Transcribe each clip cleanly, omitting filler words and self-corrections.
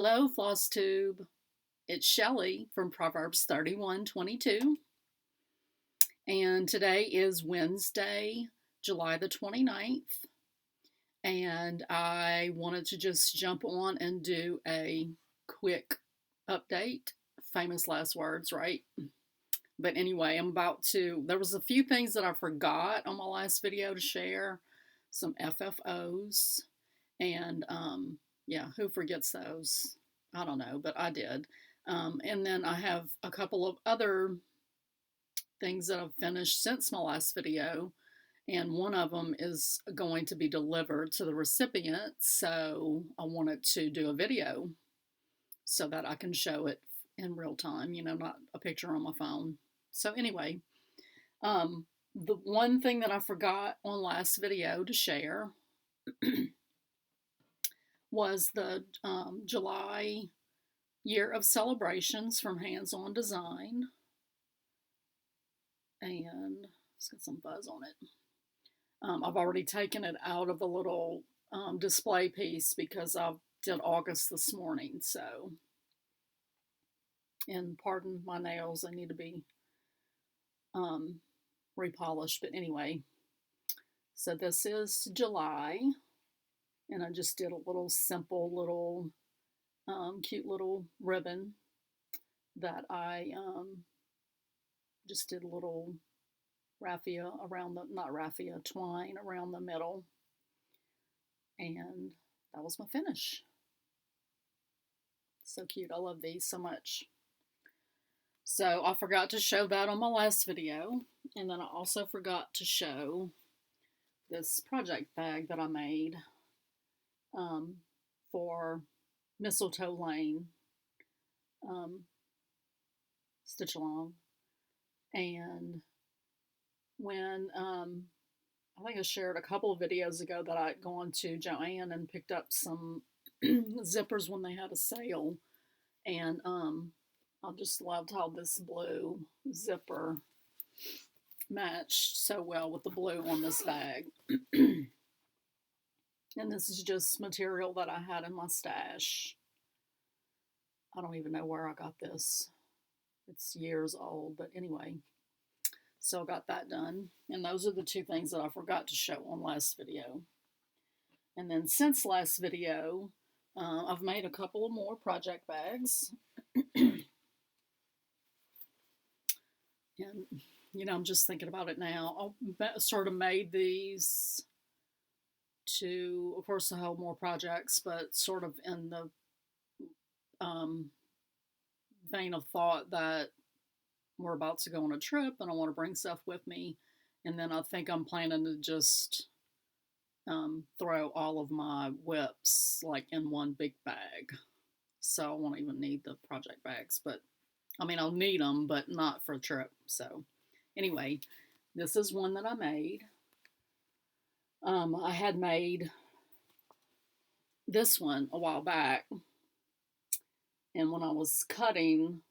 Hello, flosstube. It's Shelley from Proverbs 31:22, and today is Wednesday, July the 29th, and I wanted to just jump on and do a quick update. Famous last words, right? But anyway, there was a few things that I forgot on my last video to share, some FFOs, and yeah, who forgets those? I don't know, but I did. And then I have a couple of other things that I've finished since my last video, and one of them is going to be delivered to the recipient, so I wanted to do a video so that I can show it in real time, not a picture on my phone. So anyway, the one thing that I forgot on last video to share was the July year of celebrations from Hands On Design. And it's got some fuzz on it. I've already taken it out of the little display piece because I did August this morning. So, and pardon my nails, they need to be repolished. But anyway, so this is July, and I just did a little simple little cute little ribbon that I just did a little raffia around the, not raffia, twine around the middle. And that was my finish. So cute. I love these so much. So I forgot to show that on my last video. And then I also forgot to show this project bag that I made for Mistletoe Lane stitch along. And when I think I shared a couple of videos ago that I'd gone to Joann and picked up some zippers when they had a sale, and I just loved how this blue zipper matched so well with the blue on this bag. And this is just material that I had in my stash. I don't even know where I got this. It's years old, but anyway. So I got that done. And those are the two things that I forgot to show on last video. And then since last video, I've made a couple of more project bags. And, I'm just thinking about it now. I sort of made these to, of course, to hold more projects, but sort of in the vein of thought that we're about to go on a trip and I want to bring stuff with me. And then I think I'm planning to just throw all of my whips like in one big bag. So I won't even need the project bags, but I mean, I'll need them, but not for a trip. So anyway, this is one that I made. I had made this one a while back, and when I was cutting,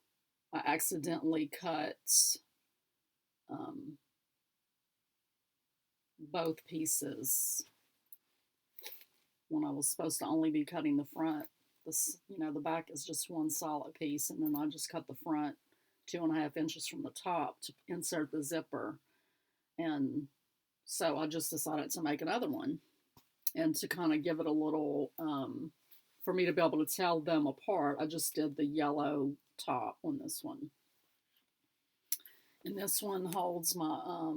I accidentally cut both pieces when I was supposed to only be cutting the front. The back is just one solid piece, and then I just cut the front 2.5 inches from the top to insert the zipper. And so I just decided to make another one, and to kind of give it a little, for me to be able to tell them apart, I just did the yellow top on this one. And this one holds my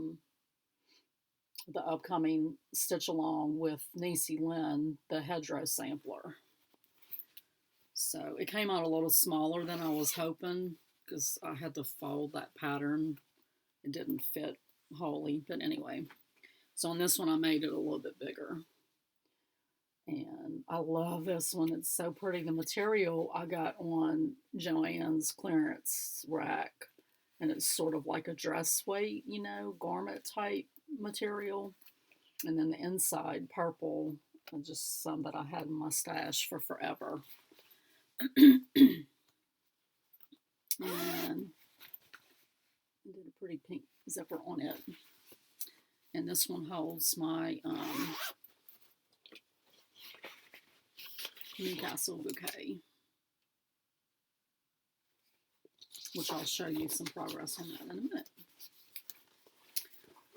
the upcoming stitch along with Niecy Lynn, the hedgerow sampler. So it came out a little smaller than I was hoping because I had to fold that pattern. It didn't fit wholly, but anyway. So on this one I made it a little bit bigger. And I love this one. It's so pretty. The material I got on Joann's clearance rack, and it's sort of like a dress weight, garment type material. And then the inside purple, just some that I had in my stash for forever. And I did a pretty pink zipper on it. And this one holds my Newcastle bouquet. which I'll show you some progress on that in a minute.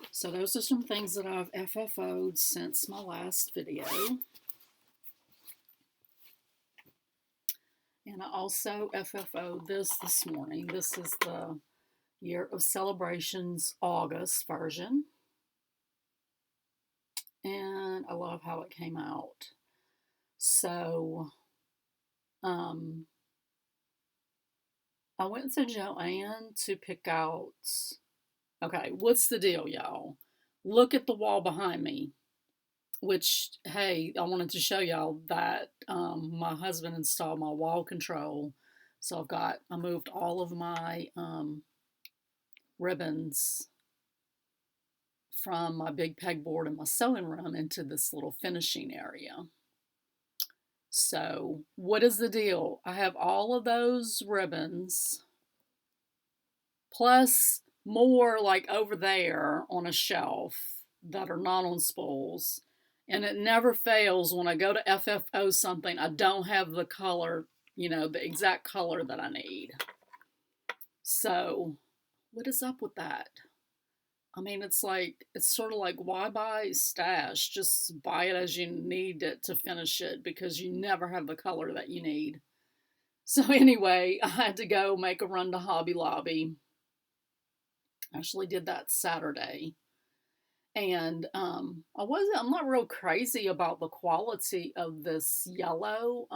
So those are some things that I've FFO'd since my last video. And I also FFO'd this morning. This is the Year of Celebrations August version. And I love how it came out. So, I went to Joann to pick out, okay, what's the deal, y'all? Look at the wall behind me, which, hey, I wanted to show y'all that my husband installed my wall control. So I moved all of my ribbons from my big pegboard in my sewing room into this little finishing area. So what is the deal? I have all of those ribbons plus more like over there on a shelf that are not on spools. And it never fails when I go to FFO something, I don't have the color, the exact color that I need. So what is up with that? I mean, it's sort of like, why buy stash? Just buy it as you need it to finish it because you never have the color that you need. So anyway, I had to go make a run to Hobby Lobby. I actually did that Saturday. And I'm not real crazy about the quality of this yellow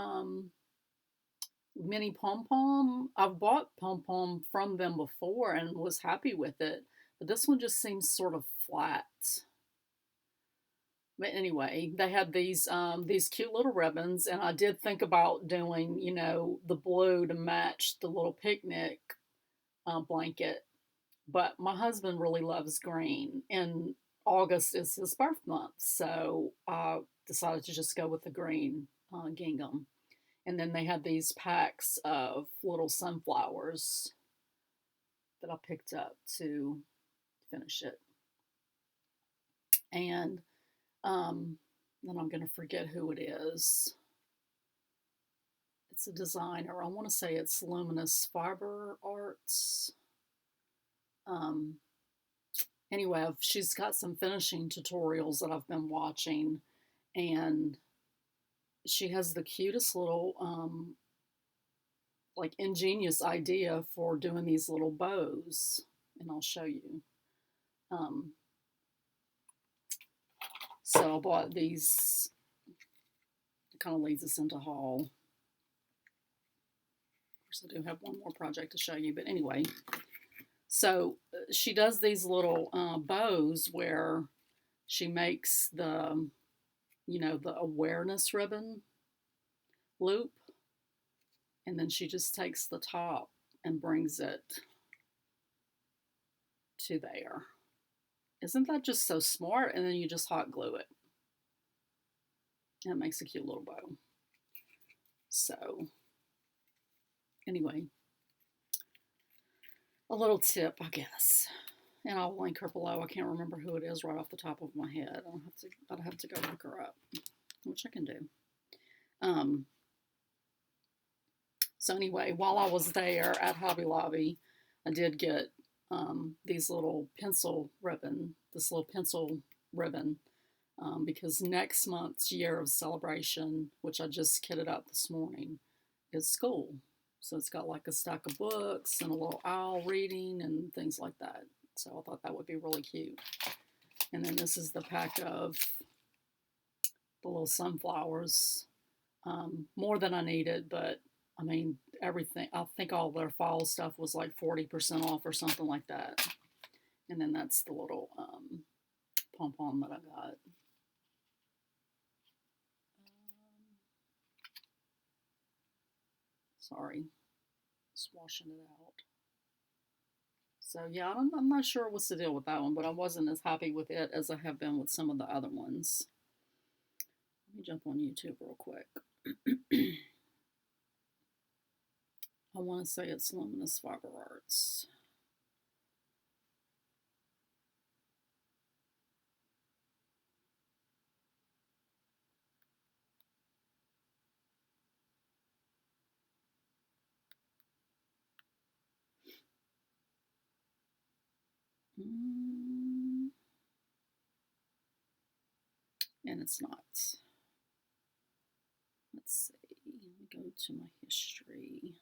mini pom-pom. I've bought pom-pom from them before and was happy with it. But this one just seems sort of flat. But anyway, they had these cute little ribbons, and I did think about doing, the blue to match the little picnic blanket. But my husband really loves green, and August is his birth month, so I decided to just go with the green gingham. And then they had these packs of little sunflowers that I picked up to finish it. And then I'm going to forget who it is. It's a designer. I want to say it's Luminous Fiber Arts. Anyway, she's got some finishing tutorials that I've been watching, and she has the cutest little like ingenious idea for doing these little bows, and I'll show you. So I bought these. It kind of leads us into haul. Of course, I do have one more project to show you, but anyway. So she does these little bows where she makes the awareness ribbon loop, and then she just takes the top and brings it to there. Isn't that just so smart? And then you just hot glue it. And it makes a cute little bow. So, anyway, a little tip, I guess. And I'll link her below. I can't remember who it is right off the top of my head. I'd have to go look her up, which I can do. So anyway, while I was there at Hobby Lobby, I did get this little pencil ribbon, because next month's Year of Celebration, which I just kitted up this morning, is school. So it's got like a stack of books and a little owl reading and things like that. So I thought that would be really cute. And then this is the pack of the little sunflowers. More than I needed, but I mean, everything. I think all their fall stuff was like 40% off or something like that. And then that's the little pom-pom that I got. Sorry, just washing it out. So yeah, I'm not sure what's the deal with that one, but I wasn't as happy with it as I have been with some of the other ones. Let me jump on YouTube real quick. I want to say it's Luminous Fiber Arts. And it's not. Let's see. Let me go to my history.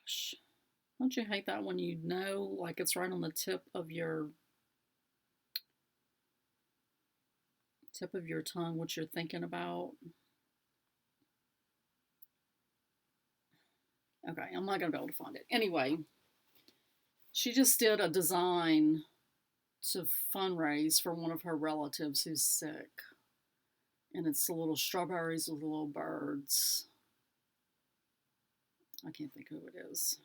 Gosh. Don't you hate that when you know, like it's right on the tip of your tongue what you're thinking about? Okay, I'm not gonna be able to find it. Anyway, she just did a design to fundraise for one of her relatives who's sick. And it's the little strawberries with little birds. I can't think who it is.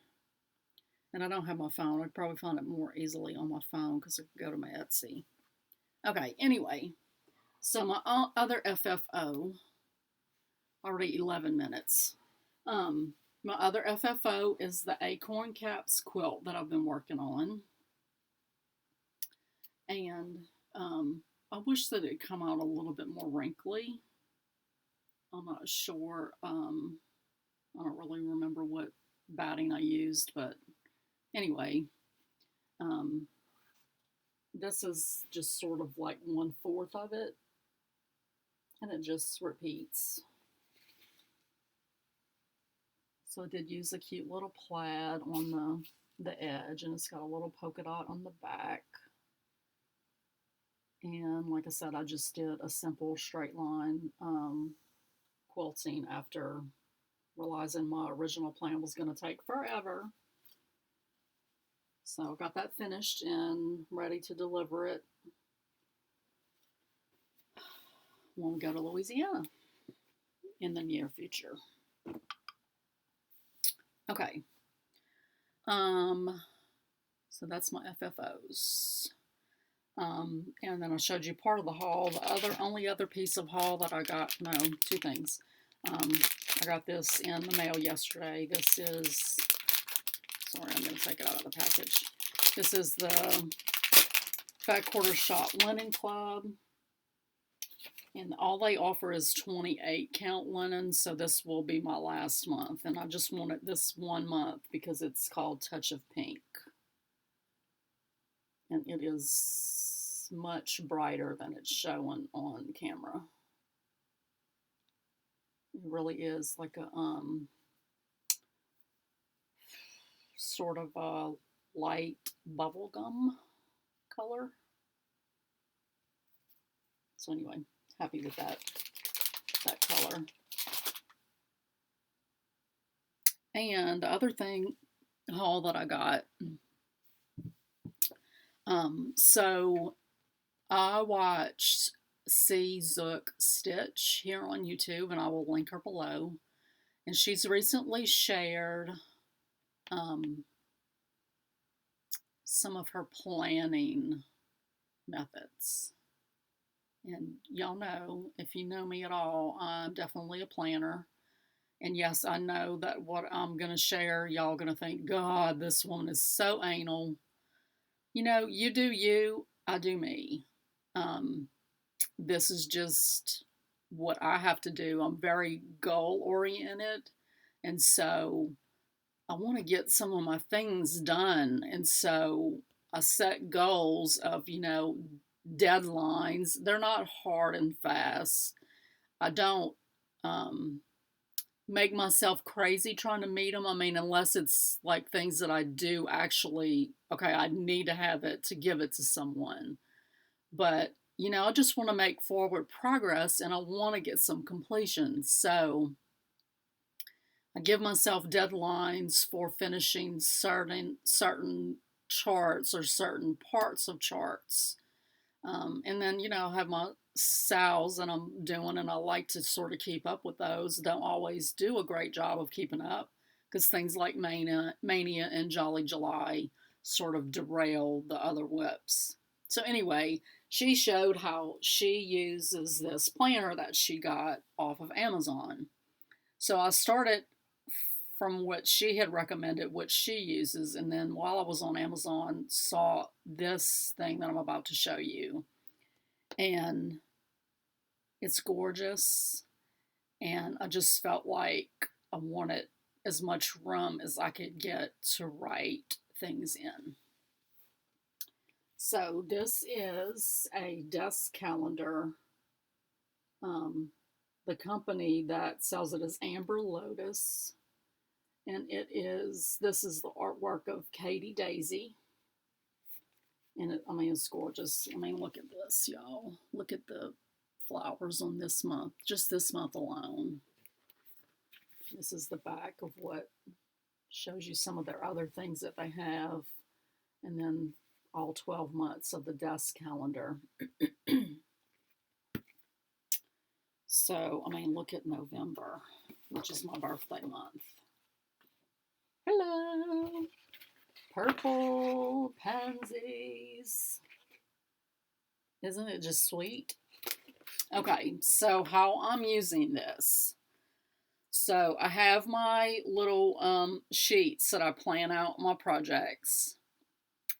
And I don't have my phone. I'd probably find it more easily on my phone because I can go to my Etsy. Okay, anyway. So my other FFO, already 11 minutes. My other FFO is the Acorn Caps quilt that I've been working on. And I wish that it'd come out a little bit more wrinkly. I'm not sure. I don't really remember what batting I used, but anyway, this is just sort of like 1/4 of it, and it just repeats. So I did use a cute little plaid on the edge, and it's got a little polka dot on the back. And like I said, I just did a simple straight line quilting after realizing my original plan was going to take forever. So I got that finished and ready to deliver it when we go to Louisiana in the near future. Okay. So that's my FFOs. And then I showed you part of the haul. The only other piece of haul that I got, no, 2 things. I got this in the mail yesterday. This is, sorry, I'm going to take it out of the package. This is the Fat Quarter Shop Linen Club. And all they offer is 28 count linen, so this will be my last month. And I just wanted this 1 month because it's called Touch of Pink. And it is much brighter than it's showing on camera. It really is like a sort of a light bubblegum color. So anyway, happy with that color. And the other haul that I got, so I watched C. Zook Stitch here on YouTube, and I will link her below. And she's recently shared some of her planning methods. And y'all know, if you know me at all, I'm definitely a planner. And yes, I know that what I'm going to share, y'all going to think, God, this woman is so anal. You know, you do you, I do me. This is just what I have to do. I'm very goal oriented. And so I want to get some of my things done. And so I set goals of, deadlines. They're not hard and fast. I don't make myself crazy trying to meet them. I mean, unless it's like things that I do actually, okay, I need to have it to give it to someone. But, I just want to make forward progress and I want to get some completion. So I give myself deadlines for finishing certain charts or certain parts of charts. And then, I have my sales that I'm doing, and I like to sort of keep up with those. Don't always do a great job of keeping up because things like Mania and Jolly July sort of derail the other whips. So anyway, she showed how she uses this planner that she got off of Amazon. So I started from what she had recommended, what she uses. And then while I was on Amazon, saw this thing that I'm about to show you. And it's gorgeous. And I just felt like I wanted as much room as I could get to write things in. So this is a desk calendar. The company that sells it is Amber Lotus. And this is the artwork of Katie Daisy. And it's gorgeous. Look at this, y'all. Look at the flowers on this month, just this month alone. This is the back of what shows you some of their other things that they have. And then all 12 months of the desk calendar. So, look at November, which is my birthday month. Hello! Purple pansies. Isn't it just sweet? Okay, so how I'm using this. So I have my little sheets that I plan out my projects.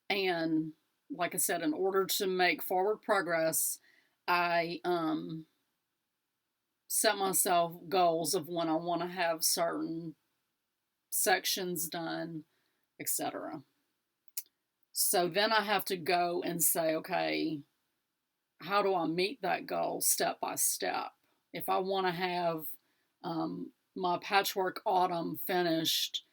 And like I said, in order to make forward progress, I set myself goals of when I want to have certain sections done, etc. So then I have to go and say, okay, how do I meet that goal step by step? If I want to have my patchwork autumn finished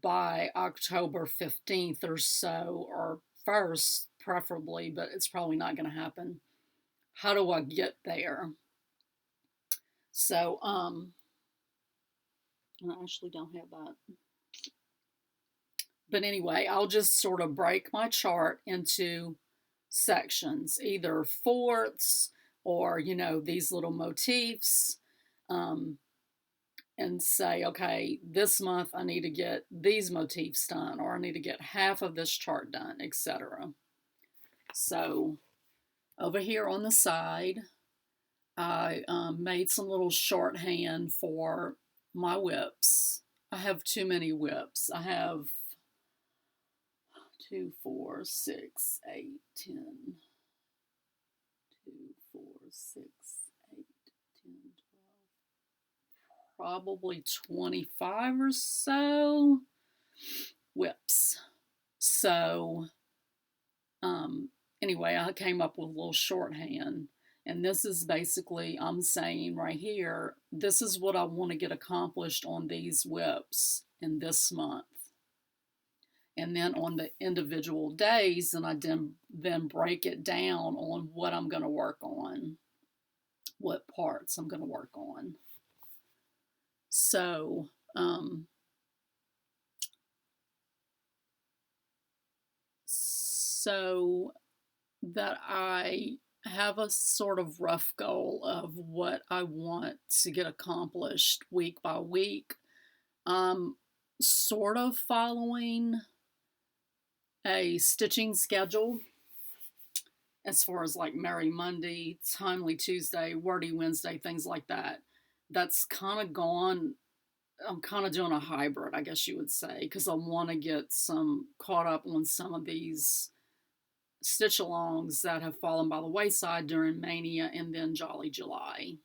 by October 15th or so, or 1st preferably, but it's probably not going to happen. How do I get there? So, I actually don't have that. But anyway, I'll just sort of break my chart into sections, either fourths or, these little motifs, and say, okay, this month I need to get these motifs done, or I need to get half of this chart done, etc. So over here on the side, I made some little shorthand for my whips. I have too many whips. I have 2, 4, 6, 8, 10. 2, 4, 6, 8, 10, 12. Probably 25 or so whips. So, anyway, I came up with a little shorthand. And this is basically, I'm saying right here, this is what I want to get accomplished on these whips in this month. And then on the individual days, and I then break it down on what I'm going to work on, what parts I'm going to work on. So, so that I have a sort of rough goal of what I want to get accomplished week by week. Sort of following a stitching schedule as far as like Merry Monday, Timely Tuesday, Wordy Wednesday, things like that. That's kind of gone. I'm kind of doing a hybrid, I guess you would say, because I want to get caught up on some of these stitch alongs that have fallen by the wayside during Mania and then Jolly July.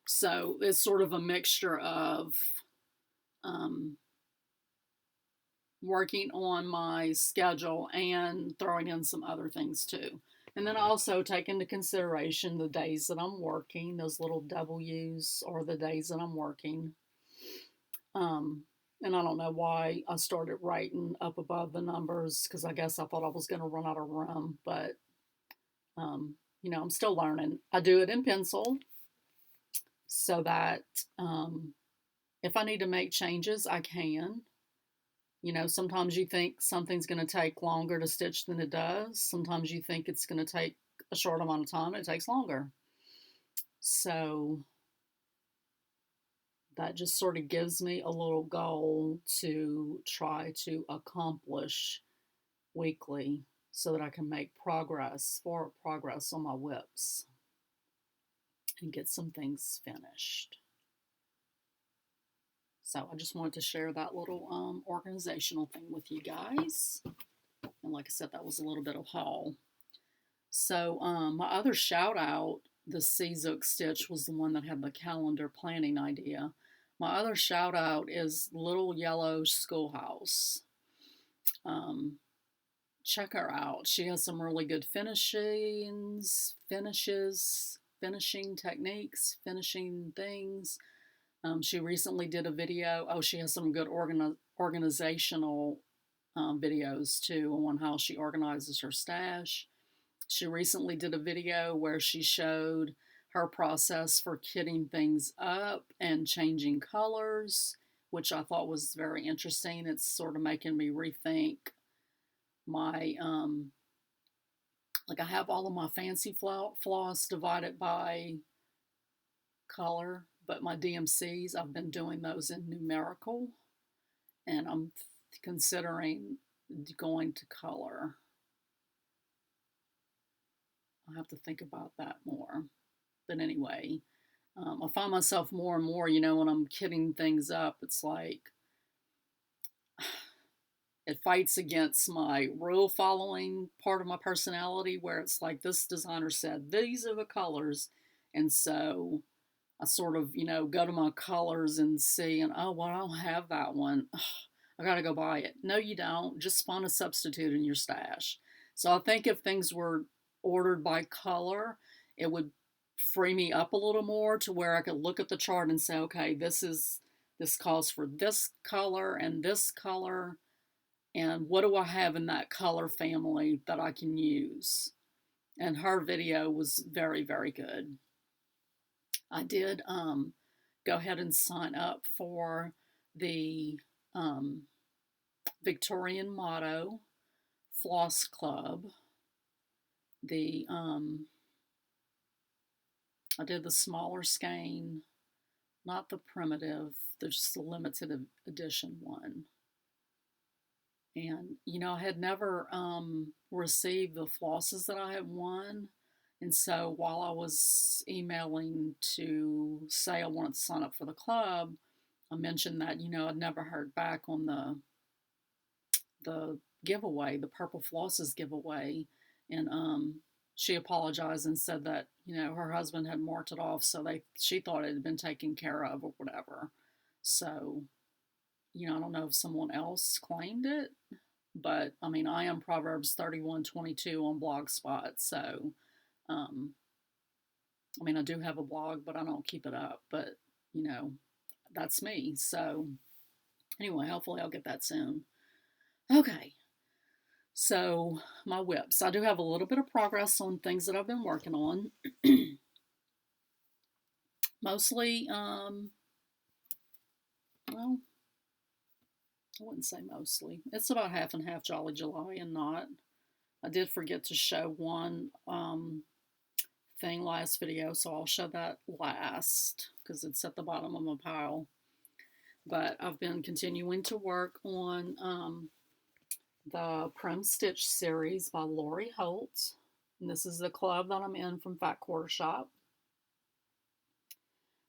So it's sort of a mixture of working on my schedule and throwing in some other things too. And then I also take into consideration the days that I'm working. Those little W's are the days that I'm working. And I don't know why I started writing up above the numbers, because I guess I thought I was going to run out of room. But, I'm still learning. I do it in pencil so that if I need to make changes, I can. Sometimes you think something's going to take longer to stitch than it does. Sometimes you think it's going to take a short amount of time and it takes longer. So that just sort of gives me a little goal to try to accomplish weekly so that I can make progress on my whips and get some things finished. So I just wanted to share that little organizational thing with you guys. And like I said, that was a little bit of haul. So my other shout out, the Seazook stitch, was the one that had the calendar planning idea. My other shout out is Little Yellow Schoolhouse. Check her out. She has some really good finishing techniques, finishing things. She recently did a video. Oh, she has some good organizational videos too on how she organizes her stash. She recently did a video where she showed her process for kitting things up and changing colors, which I thought was very interesting. It's sort of making me rethink my, like I have all of my fancy floss divided by color, but my DMCs, I've been doing those in numerical, and I'm considering going to color. I'll have to think about that more. But anyway, I find myself more and more, when I'm kitting things up, it's like it fights against my rule following part of my personality, where it's like this designer said these are the colors, and so I sort of go to my colors and see, and oh well, I don't have that one. Ugh, I gotta go buy it. No, you don't. Just find a substitute in your stash. So I think if things were ordered by color, it would free me up a little more to where I could look at the chart and say, okay, this calls for this color and this color, and what do I have in that color family that I can use? And her video was very, very good. I did go ahead and sign up for the Victorian Motto Floss Club. I did the smaller skein, not the primitive, there's the limited edition one. And, I had never received the flosses that I had won. And so while I was emailing to say I wanted to sign up for the club, I mentioned that, I'd never heard back on the giveaway, the Purple Flosses giveaway. And she apologized and said that, her husband had marked it off, so she thought it had been taken care of or whatever. So, I don't know if someone else claimed it, but I mean, I am Proverbs 31:22 on Blogspot, so I mean, I do have a blog, but I don't keep it up. But that's me. So anyway, hopefully I'll get that soon. Okay. So my whips. I do have a little bit of progress on things that I've been working on. Mostly, well, I wouldn't say mostly. It's about half and half Jolly July and not. I did forget to show one thing last video, so I'll show that last because it's at the bottom of my pile. But I've been continuing to work on the Prim Stitch series by Lori Holt. And this is the club that I'm in from Fat Quarter Shop.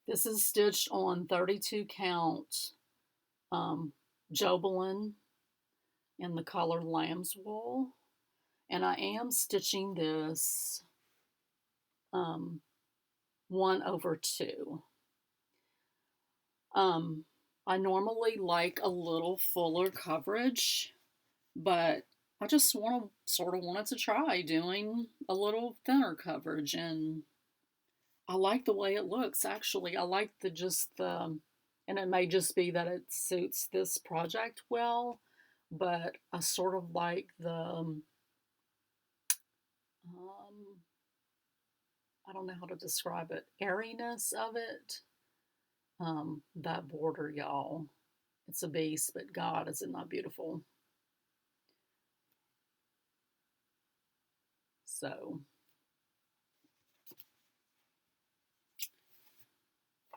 This is stitched on 32 count Jobelin in the color Lamb's Wool. And I am stitching this 1/2. I normally like a little fuller coverage, but I just wanted to try doing a little thinner coverage, and I like the way it looks. Actually, I like and it may just be that it suits this project well, but I sort of like the I don't know how to describe it, airiness of it. That border, y'all. It's a beast, but God, is it not beautiful? So,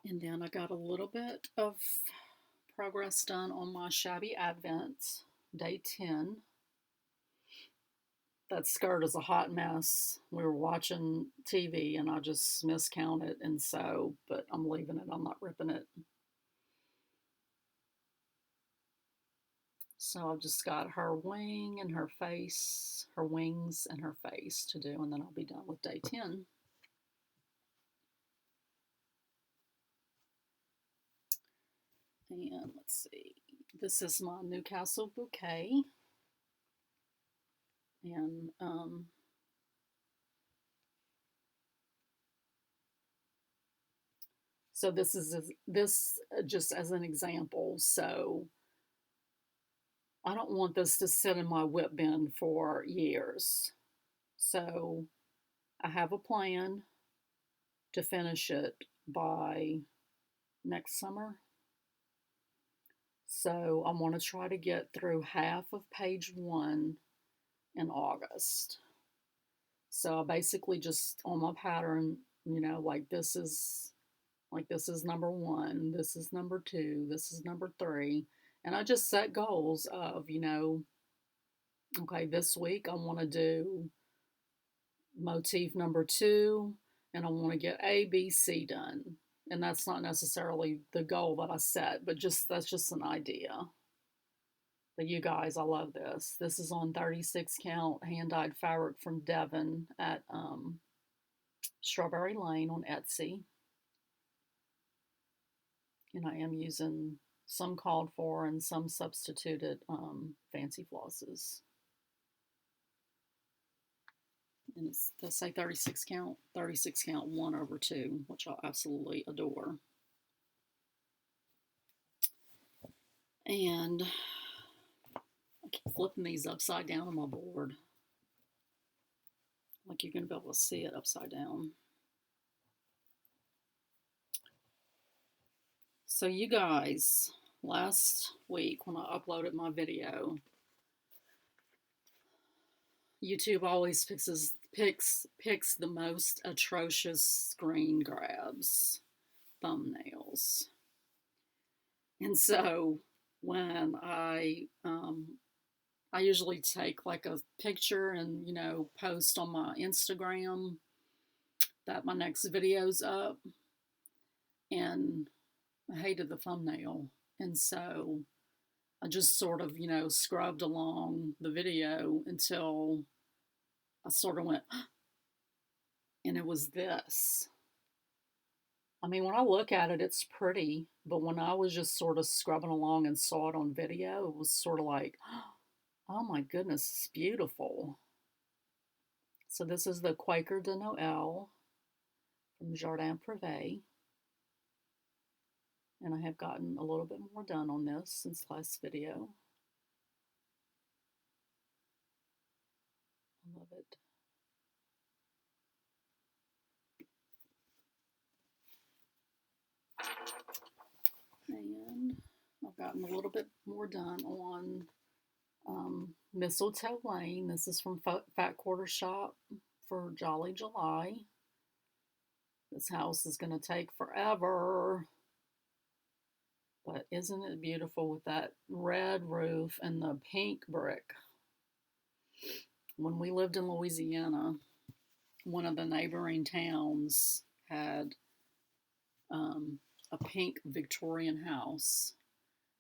and then I got a little bit of progress done on my Shabby Advent, day 10. That skirt is a hot mess. We were watching TV and I just miscounted, and so, but I'm leaving it. I'm not ripping it. So I've just got her wing and her face, her wings and her face to do, and then I'll be done with day 10. And let's see, this is my Newcastle bouquet. And so this is just as an example. So I don't want this to sit in my whip bin for years. So I have a plan to finish it by next summer. So I want to try to get through half of page 1 in August. So I basically just on my pattern, like this is number 1, this is number 2, this is number 3, and I just set goals of, okay, this week I want to do motif number 2, and I want to get A, B, C done. And that's not necessarily the goal that I set, but that's just an idea. But you guys, I love this. This is on 36 count hand-dyed fabric from Devon at Strawberry Lane on Etsy. And I am using some called for and some substituted fancy flosses. And they say 36 count 1/2, which I absolutely adore. And I keep flipping these upside down on my board. Like you're going to be able to see it upside down. So you guys, last week when I uploaded my video, YouTube always picks the most atrocious screen grabs, thumbnails. And so when I usually take like a picture and, post on my Instagram that my next video's up, and I hated the thumbnail. And so I just sort of, scrubbed along the video until I sort of went, and it was this. I mean, when I look at it, it's pretty, but when I was just sort of scrubbing along and saw it on video, it was sort of like, oh my goodness, it's beautiful. So this is the Quaker de Noël from Jardin Privé. And I have gotten a little bit more done on this since last video. I love it. And I've gotten a little bit more done on Mistletoe Lane. This is from Fat Quarter Shop for Jolly July. This house is going to take forever. But isn't it beautiful with that red roof and the pink brick? When we lived in Louisiana, one of the neighboring towns had a pink Victorian house.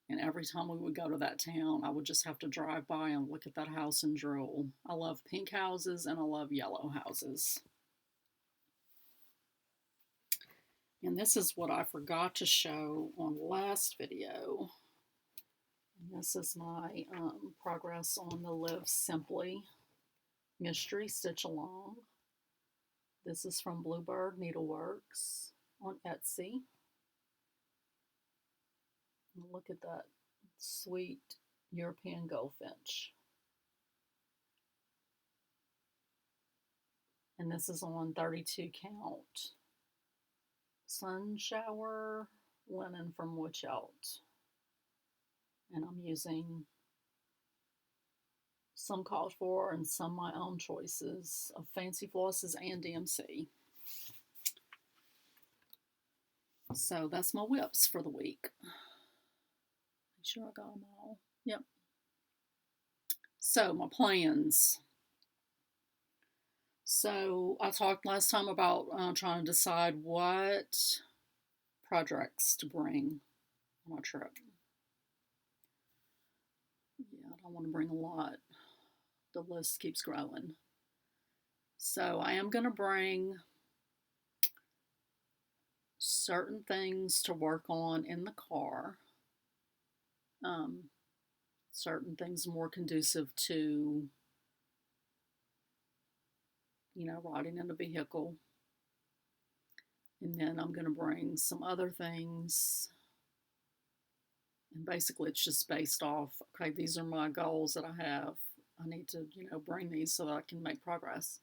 And every time we would go to that town, I would just have to drive by and look at that house and drool. I love pink houses and I love yellow houses. And this is what I forgot to show on the last video. And this is my progress on the Live Simply Mystery Stitch Along. This is from Bluebird Needleworks on Etsy. And look at that sweet European goldfinch. And this is on 32 count. Sun Shower linen from Witch Out. And I'm using some called for and some my own choices of fancy flosses and DMC. So that's my whips for the week. Make sure I got them all. Yep. So my plans. So I talked last time about trying to decide what projects to bring on our trip. Yeah, I don't want to bring a lot. The list keeps growing. So I am going to bring certain things to work on in the car. Um, Certain things more conducive to, riding in a vehicle. And then I'm going to bring some other things. And basically, it's just based off, okay, these are my goals that I have. I need to, bring these so that I can make progress.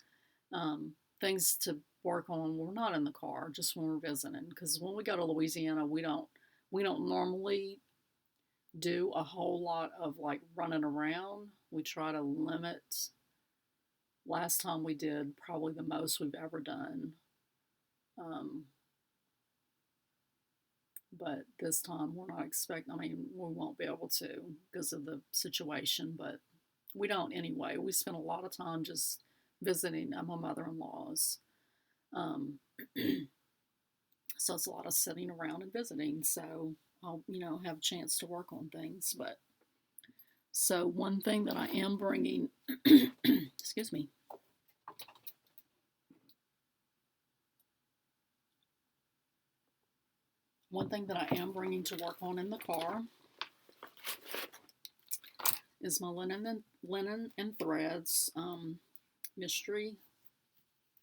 Things to work on when we're not in the car, just when we're visiting. Because when we go to Louisiana, we don't normally do a whole lot of like running around. We try to limit. Last time we did probably the most we've ever done. Um, but this time we're not expecting, we won't be able to because of the situation, but we don't anyway. We spend a lot of time just visiting my mother-in-law's. Um, so it's a lot of sitting around and visiting. So I'll, have a chance to work on things. But so one thing that I am bringing, excuse me, one thing that I am bringing to work on in the car is my linen and threads mystery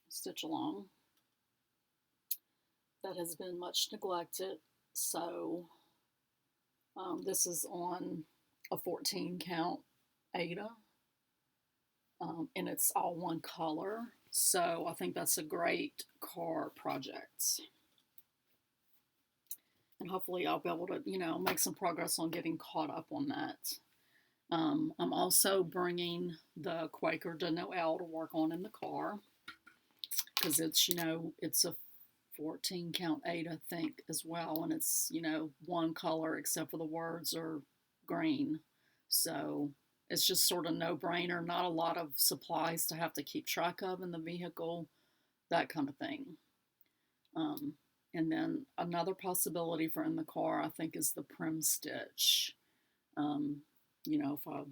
stitch along that has been much neglected. So this is on a 14 count Ada, and it's all one color. So I think that's a great car project. And hopefully I'll be able to, make some progress on getting caught up on that. I'm also bringing the Quaker de Noël to work on in the car because it's a 14 count 8, I think, as well. And it's, one color except for the words are green. So it's just sort of no brainer, not a lot of supplies to have to keep track of in the vehicle, that kind of thing. And then another possibility for in the car, I think, is the prim stitch. If I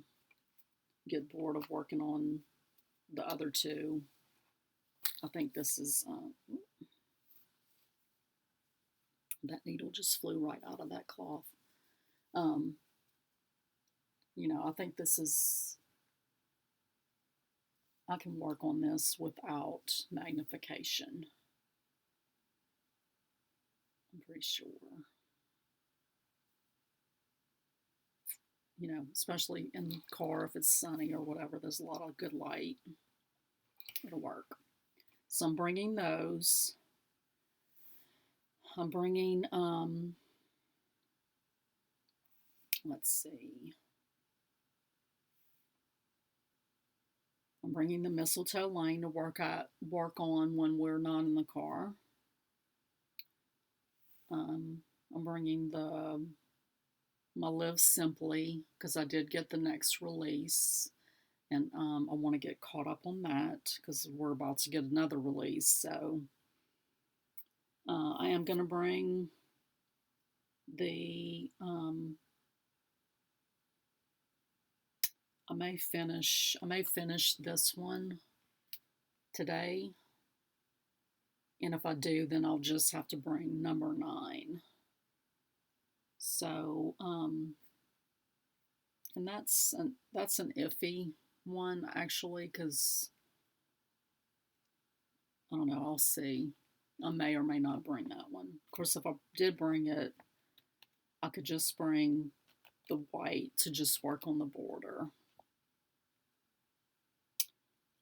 get bored of working on the other two, I think this is, that needle just flew right out of that cloth. I think this is, I can work on this without magnification. I'm pretty sure. Especially in the car if it's sunny or whatever, there's a lot of good light. It'll work. So I'm bringing those. I'm bringing, let's see. I'm bringing the mistletoe line to work on when we're not in the car. I'm bringing my Live Simply because I did get the next release, and I want to get caught up on that because we're about to get another release. So I am going to bring the I may finish this one today, and if I do, then I'll just have to bring number 9. So and that's an iffy one actually, because I don't know, I'll see. I may or may not bring that one. Of course, if I did bring it, I could just bring the white to just work on the border.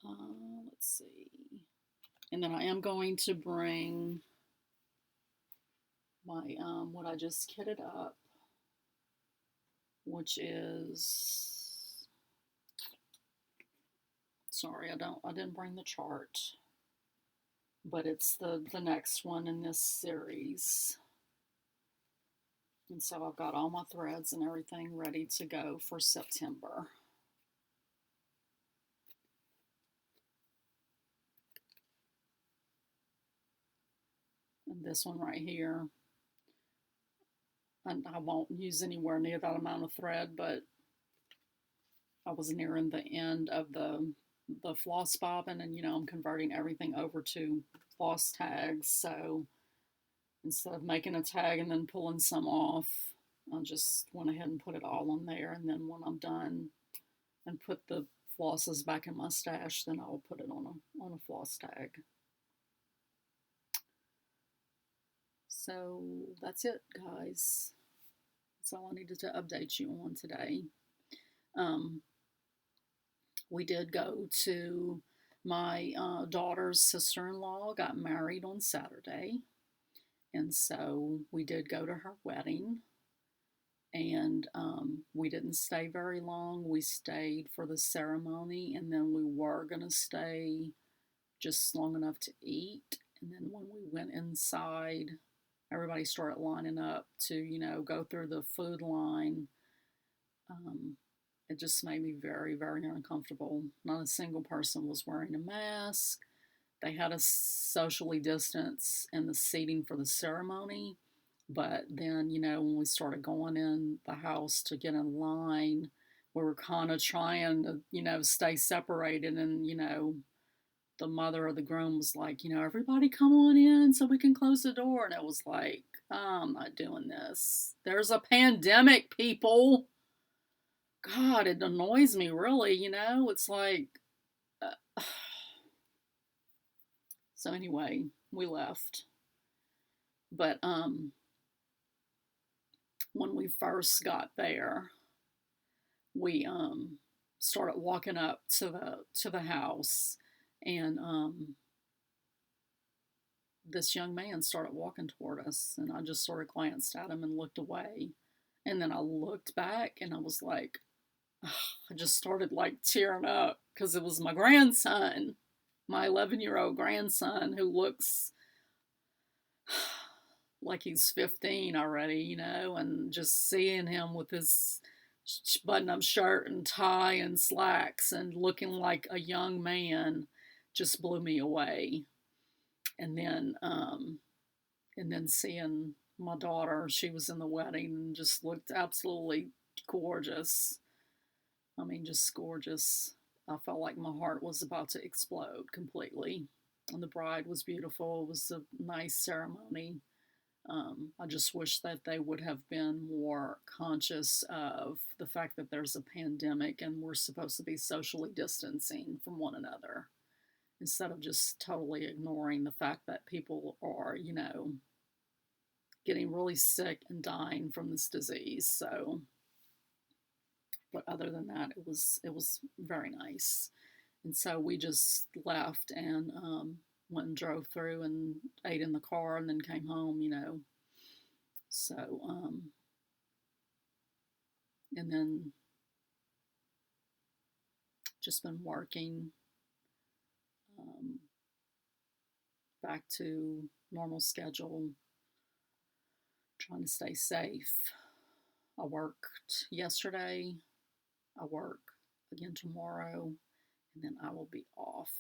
Let's see. And then I am going to bring my, what I just kitted up, which is, sorry, I didn't bring the chart, but it's the next one in this series. And so I've got all my threads and everything ready to go for September. And this one right here, and I won't use anywhere near that amount of thread, but I was nearing the end of the floss bobbin, and I'm converting everything over to floss tags. So instead of making a tag and then pulling some off, I just went ahead and put it all on there. And then when I'm done and put the flosses back in my stash, then I'll put it on a floss tag. So that's it, guys. That's all I needed to update you on today. We did go to my daughter's sister-in-law got married on Saturday. And so we did go to her wedding. And we didn't stay very long. We stayed for the ceremony, and then we were going to stay just long enough to eat. And then when we went inside, everybody started lining up to, go through the food line. It just made me very, very uncomfortable. Not a single person was wearing a mask. They had us socially distance in the seating for the ceremony. But then, when we started going in the house to get in line, we were kind of trying to, stay separated. And, the mother of the groom was like, everybody come on in so we can close the door. And it was like, I'm not doing this. There's a pandemic, people. God, it annoys me, really, It's like... So anyway, we left. But when we first got there, we started walking up to the house, and this young man started walking toward us, and I just sort of glanced at him and looked away, and then I looked back, and I was like, I just started like tearing up because it was my grandson, my 11-year-old grandson, who looks like he's 15 already, and just seeing him with his button-up shirt and tie and slacks and looking like a young man just blew me away. And then seeing my daughter, she was in the wedding and just looked absolutely gorgeous. I mean, just gorgeous. I felt like my heart was about to explode completely. And the bride was beautiful. It was a nice ceremony. I just wish that they would have been more conscious of the fact that there's a pandemic and we're supposed to be socially distancing from one another, instead of just totally ignoring the fact that people are, getting really sick and dying from this disease. So, but other than that, it was very nice. And so we just left and went and drove through and ate in the car and then came home, So, and then just been working back to normal schedule, trying to stay safe. I worked yesterday. I work again tomorrow, and then I will be off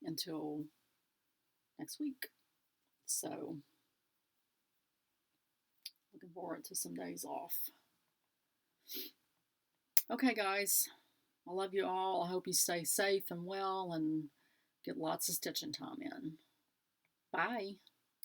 until next week. So, looking forward to some days off. Okay, guys. I love you all. I hope you stay safe and well and get lots of stitching time in. Bye.